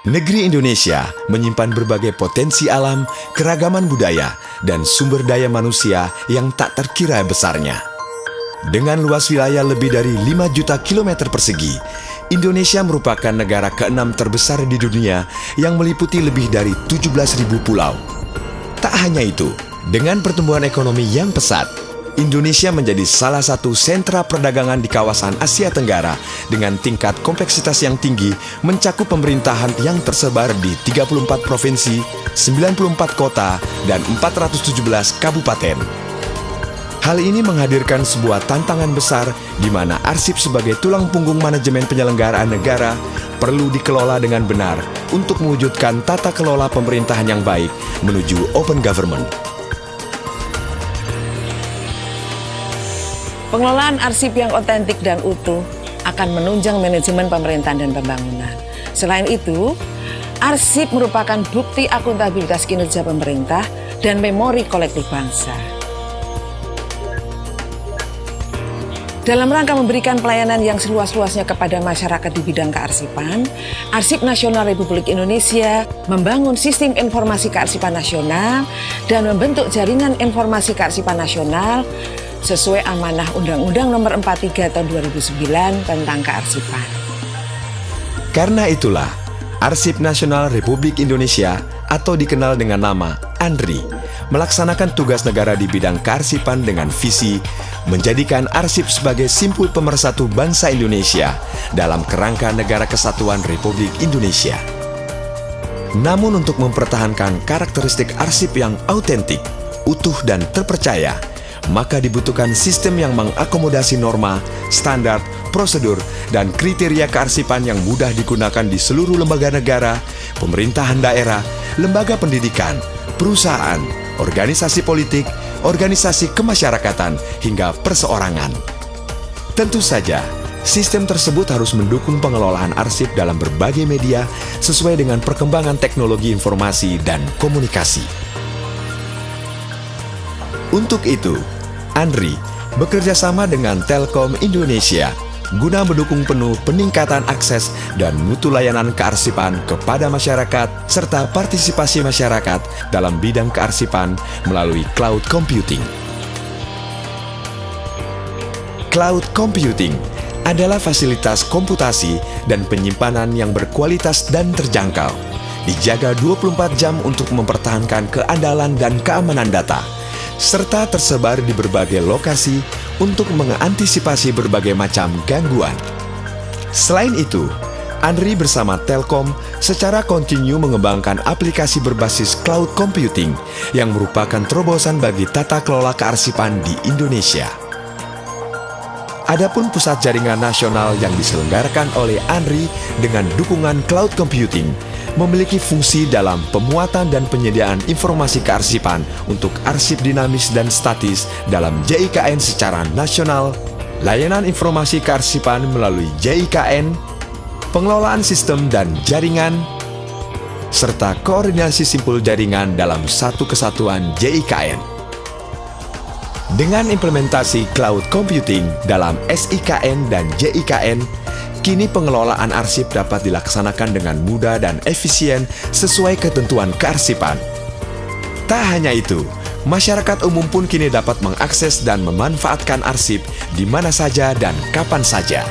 Negeri Indonesia menyimpan berbagai potensi alam, keragaman budaya, dan sumber daya manusia yang tak terkira besarnya. Dengan luas wilayah lebih dari 5 juta kilometer persegi, Indonesia merupakan negara ke-6 terbesar di dunia yang meliputi lebih dari 17.000 pulau. Tak hanya itu, dengan pertumbuhan ekonomi yang pesat, Indonesia menjadi salah satu sentra perdagangan di kawasan Asia Tenggara dengan tingkat kompleksitas yang tinggi mencakup pemerintahan yang tersebar di 34 provinsi, 94 kota, dan 417 kabupaten. Hal ini menghadirkan sebuah tantangan besar di mana arsip sebagai tulang punggung manajemen penyelenggaraan negara perlu dikelola dengan benar untuk mewujudkan tata kelola pemerintahan yang baik menuju open government. Pengelolaan arsip yang otentik dan utuh akan menunjang manajemen pemerintahan dan pembangunan. Selain itu, arsip merupakan bukti akuntabilitas kinerja pemerintah dan memori kolektif bangsa. Dalam rangka memberikan pelayanan yang seluas-luasnya kepada masyarakat di bidang kearsipan, Arsip Nasional Republik Indonesia membangun sistem informasi kearsipan nasional dan membentuk jaringan informasi kearsipan nasional sesuai amanah Undang-Undang Nomor 43 Tahun 2009 tentang kearsipan. Karena itulah, Arsip Nasional Republik Indonesia atau dikenal dengan nama ANRI melaksanakan tugas negara di bidang kearsipan dengan visi menjadikan arsip sebagai simpul pemersatu bangsa Indonesia dalam kerangka Negara Kesatuan Republik Indonesia. Namun untuk mempertahankan karakteristik arsip yang autentik, utuh dan terpercaya, maka dibutuhkan sistem yang mengakomodasi norma, standar, prosedur, dan kriteria kearsipan yang mudah digunakan di seluruh lembaga negara, pemerintahan daerah, lembaga pendidikan, perusahaan, organisasi politik, organisasi kemasyarakatan, hingga perseorangan. Tentu saja, sistem tersebut harus mendukung pengelolaan arsip dalam berbagai media sesuai dengan perkembangan teknologi informasi dan komunikasi. Untuk itu, ANRI bekerja sama dengan Telkom Indonesia guna mendukung penuh peningkatan akses dan mutu layanan kearsipan kepada masyarakat serta partisipasi masyarakat dalam bidang kearsipan melalui cloud computing. Cloud computing adalah fasilitas komputasi dan penyimpanan yang berkualitas dan terjangkau, dijaga 24 jam untuk mempertahankan keandalan dan keamanan data, serta tersebar di berbagai lokasi untuk mengantisipasi berbagai macam gangguan. Selain itu, ANRI bersama Telkom secara kontinu mengembangkan aplikasi berbasis cloud computing yang merupakan terobosan bagi tata kelola kearsipan di Indonesia. Adapun pusat jaringan nasional yang diselenggarakan oleh ANRI dengan dukungan cloud computing memiliki fungsi dalam pemuatan dan penyediaan informasi kearsipan untuk arsip dinamis dan statis dalam JIKN secara nasional, layanan informasi kearsipan melalui JIKN, pengelolaan sistem dan jaringan, serta koordinasi simpul jaringan dalam satu kesatuan JIKN. Dengan implementasi cloud computing dalam SIKN dan JIKN, kini pengelolaan arsip dapat dilaksanakan dengan mudah dan efisien sesuai ketentuan kearsipan. Tak hanya itu, masyarakat umum pun kini dapat mengakses dan memanfaatkan arsip di mana saja dan kapan saja.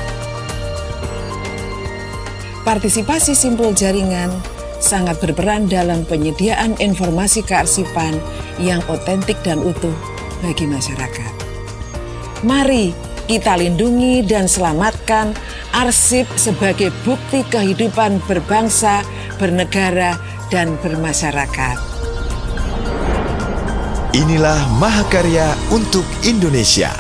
Partisipasi simpul jaringan sangat berperan dalam penyediaan informasi kearsipan yang otentik dan utuh bagi masyarakat. Mari kita lindungi dan selamatkan arsip sebagai bukti kehidupan berbangsa, bernegara, dan bermasyarakat. Inilah Mahakarya untuk Indonesia.